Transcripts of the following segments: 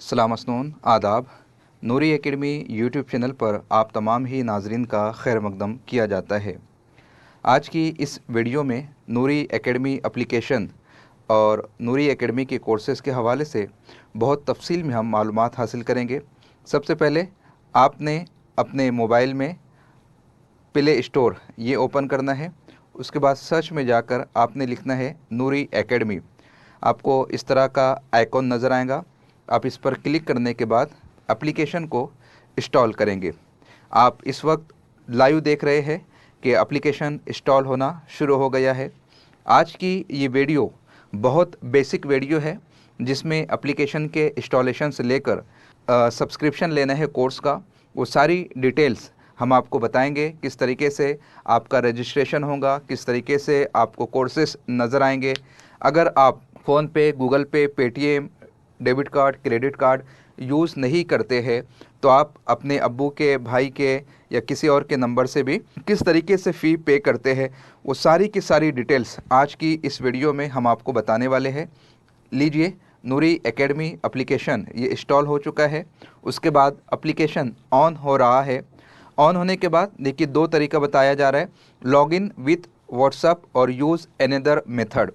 सलाम मसनून आदाब। नूरी academy YouTube channel पर आप तमाम ही नाजरीन का खैर मकदम किया जाता है। आज की इस वीडियो में नूरी एकेडमी एप्लीकेशन और नूरी एकेडमी के कोर्सेज़ के हवाले से बहुत तफसील में हम मालूमात हासिल करेंगे। सबसे पहले आपने अपने मोबाइल में प्ले स्टोर ये ओपन करना है। उसके बाद सर्च में जाकर आपने लिखना है नूरी एकेडमी। आपको इस तरह का आइकॉन नज़र आएगा। आप इस पर क्लिक करने के बाद एप्लीकेशन को इंस्टॉल करेंगे। आप इस वक्त लाइव देख रहे हैं कि एप्लीकेशन इंस्टॉल होना शुरू हो गया है। आज की ये वीडियो बहुत बेसिक वीडियो है जिसमें एप्लीकेशन के इंस्टॉलेशन से लेकर सब्सक्रिप्शन लेना है कोर्स का, वो सारी डिटेल्स हम आपको बताएंगे। किस तरीके से आपका रजिस्ट्रेशन होगा, किस तरीके से आपको कोर्सेस नज़र आएंगे। अगर आप फ़ोन पे, गूगल पे, Paytm, debit card, credit card use नहीं करते हैं तो आप अपने अब्बू के, भाई के या किसी और के नंबर से भी किस तरीके से फ़ी पे करते हैं, वो सारी की सारी डिटेल्स आज की इस वीडियो में हम आपको बताने वाले हैं। लीजिए, नूरी एकेडमी एप्लीकेशन ये इंस्टॉल हो चुका है। उसके बाद एप्लीकेशन ऑन हो रहा है। ऑन होने के बाद देखिए दो तरीका बताया जा रहा है, लॉगिन विथ व्हाट्सएप और यूज़ अनदर मेथड।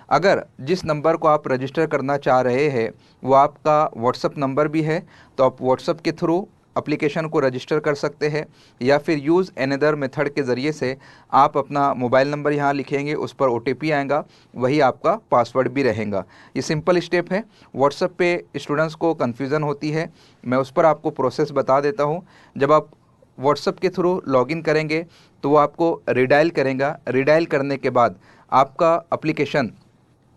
अगर जिस नंबर को आप रजिस्टर करना चाह रहे हैं वो आपका व्हाट्सएप नंबर भी है तो आप व्हाट्सएप के थ्रू एप्लीकेशन को रजिस्टर कर सकते हैं, या फिर यूज़ अनदर मेथड के ज़रिए से आप अपना मोबाइल नंबर यहाँ लिखेंगे, उस पर OTP आएगा, वही आपका पासवर्ड भी रहेगा। ये सिंपल स्टेप है। व्हाट्सएप पे स्टूडेंट्स को कन्फ्यूज़न होती है, मैं उस पर आपको प्रोसेस बता देता हूँ। जब आप व्हाट्सएप के थ्रू लॉगिन करेंगे तो वो आपको रिडायल करेगा। रिडायल करने के बाद आपका एप्लीकेशन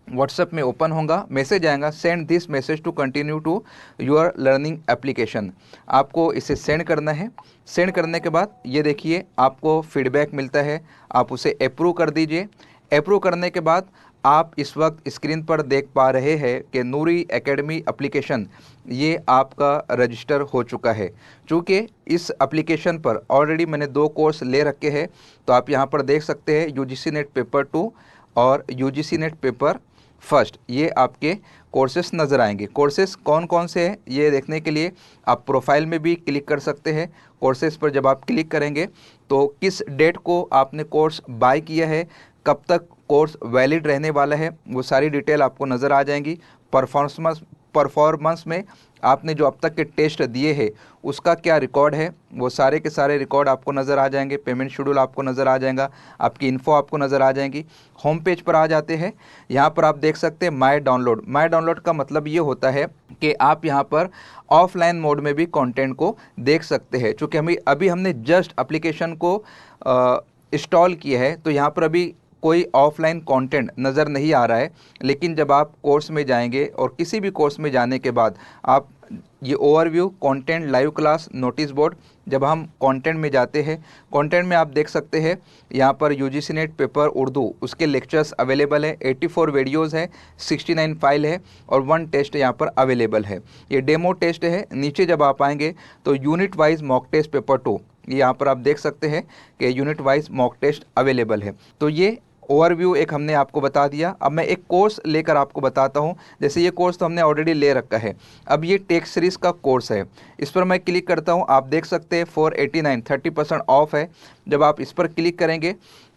व्हाट्सएप में ओपन होगा, मैसेज आएगा, send this message to continue to your learning application. आपको इसे सेंड करना है। सेंड करने के बाद ये देखिए आपको फीडबैक मिलता है, आप उसे अप्रूव कर दीजिए। अप्रूव करने के बाद आप इस वक्त स्क्रीन पर देख पा रहे हैं कि नूरी एकेडमी एप्लीकेशन ये आपका रजिस्टर हो चुका है। चूँकि इस एप्लीकेशन पर ऑलरेडी मैंने 2 कोर्स ले रखे हैं, तो आप यहाँ पर देख सकते हैं UGC नेट पेपर 2 और UGC नेट पेपर फर्स्ट, ये आपके कोर्सेस नज़र आएंगे। कोर्सेस कौन कौन से हैं ये देखने के लिए आप प्रोफाइल में भी क्लिक कर सकते हैं। कोर्सेस पर जब आप क्लिक करेंगे तो किस डेट को आपने कोर्स बाय किया है, कब तक कोर्स वैलिड रहने वाला है, वो सारी डिटेल आपको नज़र आ जाएंगी। परफॉर्मेंस में आपने जो अब तक के टेस्ट दिए हैं उसका क्या रिकॉर्ड है, वो सारे के सारे रिकॉर्ड आपको नज़र आ जाएंगे। पेमेंट शेड्यूल आपको नज़र आ जाएगा, आपकी इन्फो आपको नज़र आ जाएंगी। होम पेज पर आ जाते हैं। यहाँ पर आप देख सकते हैं माय डाउनलोड। माय डाउनलोड का मतलब ये होता है कि आप यहाँ पर ऑफलाइन मोड में भी कंटेंट को देख सकते हैं। चूँकि अभी हमने जस्ट एप्लीकेशन को इंस्टॉल किया है तो यहाँ पर अभी कोई ऑफलाइन कंटेंट नज़र नहीं आ रहा है, लेकिन जब आप कोर्स में जाएंगे और किसी भी कोर्स में जाने के बाद आप ये overview, content, live class, notice board, जब हम कंटेंट में जाते हैं, कंटेंट में आप देख सकते हैं यहाँ पर UGC नेट पेपर उर्दू उसके लेक्चर्स अवेलेबल है। 84 वीडियोस है, 69 फाइल है और 1 टेस्ट यहाँ पर अवेलेबल है। ये डेमो टेस्ट है। नीचे जब आप आएंगे तो unit wise mock test paper 2 यहाँ पर आप देख सकते हैं कि unit wise mock test available है। तो ये ओवरव्यू एक हमने आपको बता दिया। अब मैं एक कोर्स लेकर आपको बताता हूं। जैसे ये कोर्स तो हमने ऑलरेडी ले रखा है। अब ये टेक्स्ट सीरीज़ का कोर्स है, इस पर मैं क्लिक करता हूं। आप देख सकते हैं 489 30% ऑफ है। जब आप इस पर क्लिक करेंगे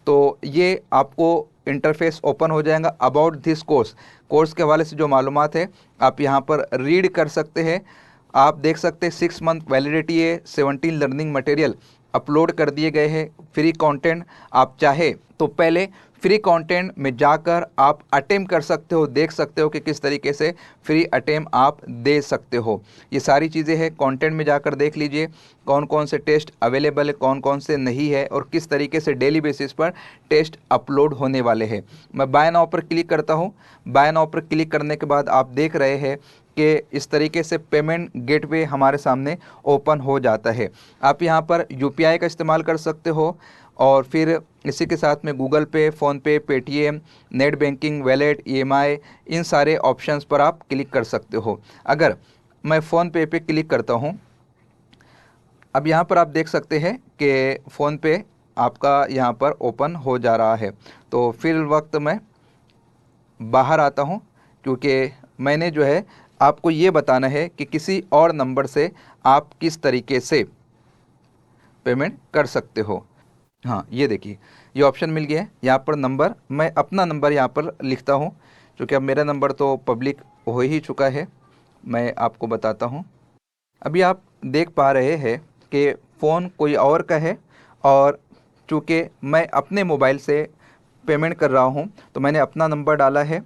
तो ये आपको इंटरफेस ओपन हो जाएगा। अबाउट दिस कोर्स, कोर्स के हवाले से जो मालूमात है आप यहाँ पर रीड कर सकते हैं। आप देख सकते हैं 6 मंथ वैलिडिटी है, 17 लर्निंग मटेरियल अपलोड कर दिए गए हैं। फ्री कंटेंट आप चाहे तो पहले फ्री कंटेंट में जाकर आप अटेम्प्ट कर सकते हो, देख सकते हो कि किस तरीके से फ्री अटेम्प्ट आप दे सकते हो। ये सारी चीज़ें हैं, कंटेंट में जाकर देख लीजिए कौन कौन से टेस्ट अवेलेबल है, कौन कौन से नहीं है और किस तरीके से डेली बेसिस पर टेस्ट अपलोड होने वाले हैं। मैं बाय नाउ पर क्लिक करता हूँ। बाय नाउ पर क्लिक करने के बाद आप देख रहे हैं कि इस तरीके से पेमेंट गेटवे हमारे सामने ओपन हो जाता है। आप यहाँ पर UPI का इस्तेमाल कर सकते हो और फिर इसी के साथ में गूगल पे, PhonePe, Paytm, net banking, wallet, EMI, इन सारे ऑप्शंस पर आप क्लिक कर सकते हो। अगर मैं फ़ोनपे पे क्लिक करता हूँ, अब यहाँ पर आप देख सकते हैं कि फ़ोनपे आपका यहाँ पर ओपन हो जा रहा है। तो फिर वक्त मैं बाहर आता हूँ क्योंकि मैंने जो है आपको ये बताना है कि किसी और नंबर से आप किस तरीके से पेमेंट कर सकते हो। हाँ, ये देखिए ये ऑप्शन मिल गया है। यहाँ पर नंबर, मैं अपना नंबर यहाँ पर लिखता हूँ, क्योंकि अब मेरा नंबर तो पब्लिक हो ही चुका है। मैं आपको बताता हूँ। अभी आप देख पा रहे हैं कि फ़ोन कोई और का है, और चूँकि मैं अपने मोबाइल से पेमेंट कर रहा हूँ तो मैंने अपना नंबर डाला है।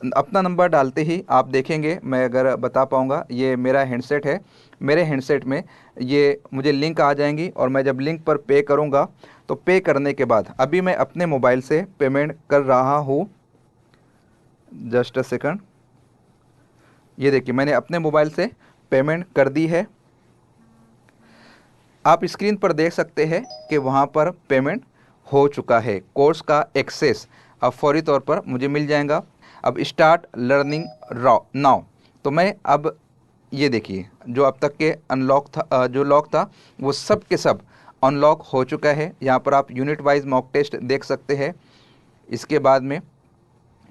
अपना नंबर डालते ही आप देखेंगे, मैं अगर बता पाऊँगा, ये मेरा हैंडसेट है। मेरे हैंडसेट में ये मुझे लिंक आ जाएंगी, और मैं जब लिंक पर पे करूँगा तो पे करने के बाद अभी मैं अपने मोबाइल से पेमेंट कर रहा हूँ। जस्ट अ सेकंड, ये देखिए मैंने अपने मोबाइल से पेमेंट कर दी है। आप स्क्रीन पर देख सकते हैं कि वहाँ पर पेमेंट हो चुका है। कोर्स का एक्सेस अब फौरी तौर पर मुझे मिल जाएगा। अब स्टार्ट लर्निंग नाउ, तो मैं अब ये देखिए जो अब तक के अनलॉक था, जो लॉक था वो सब के सब अनलॉक हो चुका है। यहाँ पर आप यूनिट वाइज मॉक टेस्ट देख सकते हैं। इसके बाद में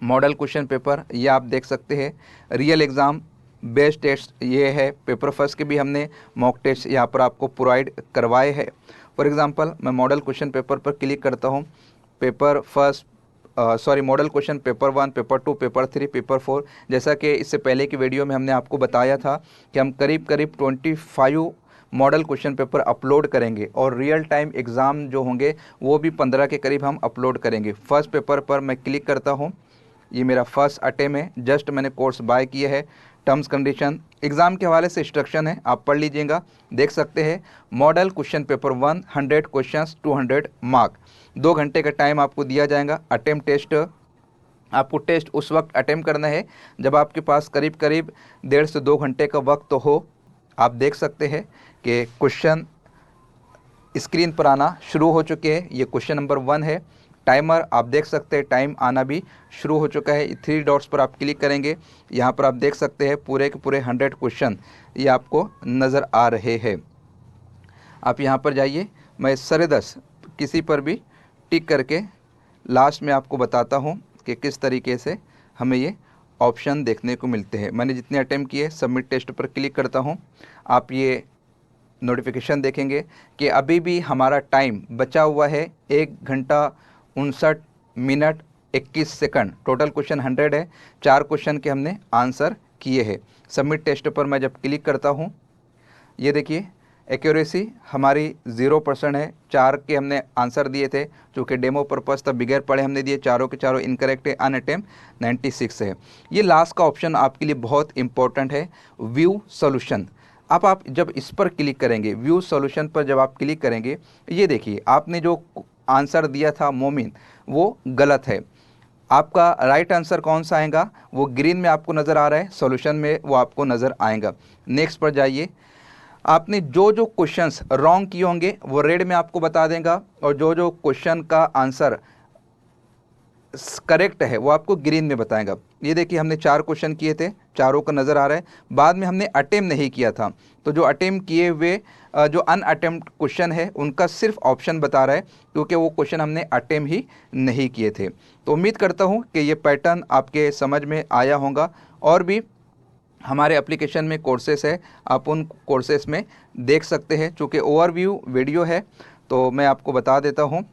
मॉडल क्वेश्चन पेपर ये आप देख सकते हैं। रियल एग्ज़ाम बेस्ड टेस्ट ये है। पेपर फर्स्ट के भी हमने मॉक टेस्ट यहाँ पर आपको प्रोवाइड करवाए हैं। फॉर एग्ज़ाम्पल मैं मॉडल क्वेश्चन पेपर पर क्लिक करता हूँ। Paper first model question paper 1, paper 2, paper 3, paper 4, जैसा कि इससे पहले की वीडियो में हमने आपको बताया था कि हम करीब करीब 25 मॉडल क्वेश्चन पेपर अपलोड करेंगे, और रियल टाइम एग्ज़ाम जो होंगे वो भी 15 के करीब हम अपलोड करेंगे। फर्स्ट पेपर पर मैं क्लिक करता हूँ। ये मेरा फर्स्ट अटेम्प्ट है, जस्ट मैंने कोर्स बाय किया है। टर्म्स कंडीशन एग्ज़ाम के हवाले से इंस्ट्रक्शन है, आप पढ़ लीजिएगा। देख सकते हैं model question paper 1, 100 questions 200 mark. 2 घंटे का टाइम आपको दिया जाएगा। अटेम्प्ट टेस्ट, आपको टेस्ट उस वक्त अटेम्प्ट करना है जब आपके पास करीब करीब 1.5 से 2 घंटे का वक्त तो हो। आप देख सकते हैं कि क्वेश्चन स्क्रीन पर आना शुरू हो चुके हैं। ये क्वेश्चन नंबर 1 है। टाइमर आप देख सकते हैं, टाइम आना भी शुरू हो चुका है। 3 डॉट्स पर आप क्लिक करेंगे, यहाँ पर आप देख सकते हैं पूरे के पूरे 100 क्वेश्चन ये आपको नज़र आ रहे हैं। आप यहाँ पर जाइए, मैं 10.5 किसी पर भी टिक करके लास्ट में आपको बताता हूँ कि किस तरीके से हमें ये ऑप्शन देखने को मिलते हैं। मैंने जितने अटेम्प्ट किए, सबमिट टेस्ट पर क्लिक करता हूँ। आप ये नोटिफिकेशन देखेंगे कि अभी भी हमारा टाइम बचा हुआ है 1 घंटा 59 मिनट 21 सेकंड। टोटल क्वेश्चन 100 है। 4 क्वेश्चन के हमने आंसर किए हैं। सबमिट टेस्ट पर मैं जब क्लिक करता हूँ, ये देखिए एक्यूरेसी हमारी 0% है। 4 के हमने आंसर दिए थे, चूँकि डेमो पर्पज़ था, बिगैर पढ़े हमने दिए। चारों के चारों इनकरेक्ट है। अनअटेम्प्ट 96 है। ये लास्ट का ऑप्शन आपके लिए बहुत इंपॉर्टेंट है, व्यू सोल्यूशन। अब आप जब इस पर क्लिक करेंगे, व्यू सॉल्यूशन पर जब आप क्लिक करेंगे, ये देखिए आपने जो आंसर दिया था मोमिन, वो गलत है। आपका राइट आंसर कौन सा आएगा, वो ग्रीन में आपको नज़र आ रहा है, सॉल्यूशन में वो आपको नज़र आएगा। नेक्स्ट पर जाइए। आपने जो जो क्वेश्चंस रॉन्ग किए होंगे वो रेड में आपको बता देगा, और जो जो क्वेश्चन का आंसर करेक्ट है वो आपको ग्रीन में बताएगा। ये देखिए हमने 4 क्वेश्चन किए थे, चारों का नज़र आ रहा है। बाद में हमने अटेम्प्ट नहीं किया था, तो जो अटेम्प्ट किए हुए जो अनअटेम्प्ट क्वेश्चन है उनका सिर्फ ऑप्शन बता रहा है, क्योंकि वो क्वेश्चन हमने अटेम्प्ट ही नहीं किए थे। तो उम्मीद करता हूँ कि ये पैटर्न आपके समझ में आया होगा। और भी हमारे एप्लीकेशन में कोर्सेस है, आप उन कोर्सेस में देख सकते हैं। चूँकि ओवरव्यू वीडियो है तो मैं आपको बता देता हूँ।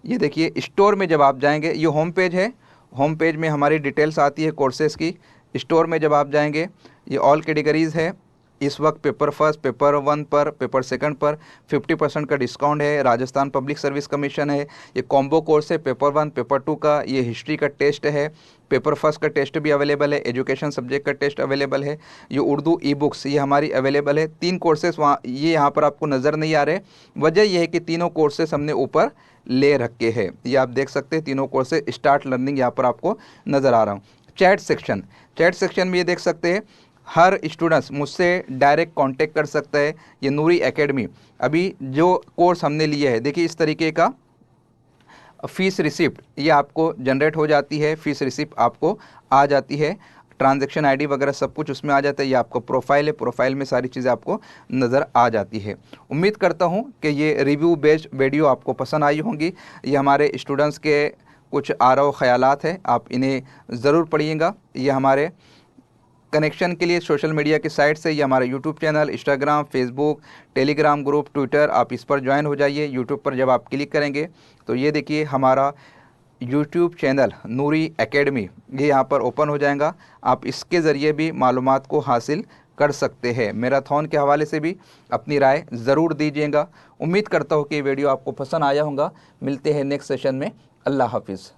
ये देखिए स्टोर में जब आप जाएंगे, ये होम पेज है। होम पेज में हमारी डिटेल्स आती है कोर्सेज़ की। स्टोर में जब आप जाएंगे, ये ऑल कैटेगरीज़ है। इस वक्त पेपर फर्स्ट, पेपर 1 पर, पेपर सेकंड पर 50% का डिस्काउंट है। राजस्थान पब्लिक सर्विस कमीशन है। ये कॉम्बो कोर्स है, पेपर 1, पेपर 2 का। ये हिस्ट्री का टेस्ट है। पेपर फर्स्ट का टेस्ट भी अवेलेबल है। एजुकेशन सब्जेक्ट का टेस्ट अवेलेबल है। ये उर्दू ई बुक्स ये हमारी अवेलेबल है। 3 कोर्सेस वहाँ ये यहाँ पर आपको नज़र नहीं आ रहे। वजह यह है कि तीनों कोर्सेस हमने ऊपर ले रखे हैं। ये आप देख सकते हैं तीनों कोर्सेज। स्टार्ट लर्निंग यहाँ पर आपको नज़र आ रहा हूँ। चैट सेक्शन में ये देख सकते हैं हर स्टूडेंट्स मुझसे डायरेक्ट कांटेक्ट कर सकता है। ये नूरी एकेडमी अभी जो कोर्स हमने लिया है, देखिए इस तरीके का फ़ीस रिसिप्ट ये आपको जनरेट हो जाती है। फ़ीस रिसिप्ट आपको आ जाती है। ट्रांजैक्शन आईडी वगैरह सब कुछ उसमें आ जाता है। ये आपका प्रोफाइल है, प्रोफाइल में सारी चीज़ें आपको नज़र आ जाती है। उम्मीद करता हूँ कि ये रिव्यू बेस्ड वीडियो आपको पसंद आई होंगी। ये हमारे स्टूडेंट्स के कुछ आरा ख़यालात है, आप इन्हें ज़रूर पढ़िएगा। ये हमारे कनेक्शन के लिए सोशल मीडिया की साइट से, ये हमारा YouTube channel, Instagram, Facebook, Telegram group, Twitter, आप इस पर ज्वाइन हो जाइए। यूट्यूब पर जब आप क्लिक करेंगे तो ये देखिए हमारा यूट्यूब चैनल नूरी एकेडमी ये यहाँ पर ओपन हो जाएगा। आप इसके ज़रिए भी मालूमात को हासिल कर सकते हैं। मैराथन के हवाले से भी अपनी राय ज़रूर दीजिएगा। उम्मीद करता हूँ कि ये वीडियो आपको पसंद आया होगा। मिलते हैं नेक्स्ट सेशन में। अल्लाह हाफिज़।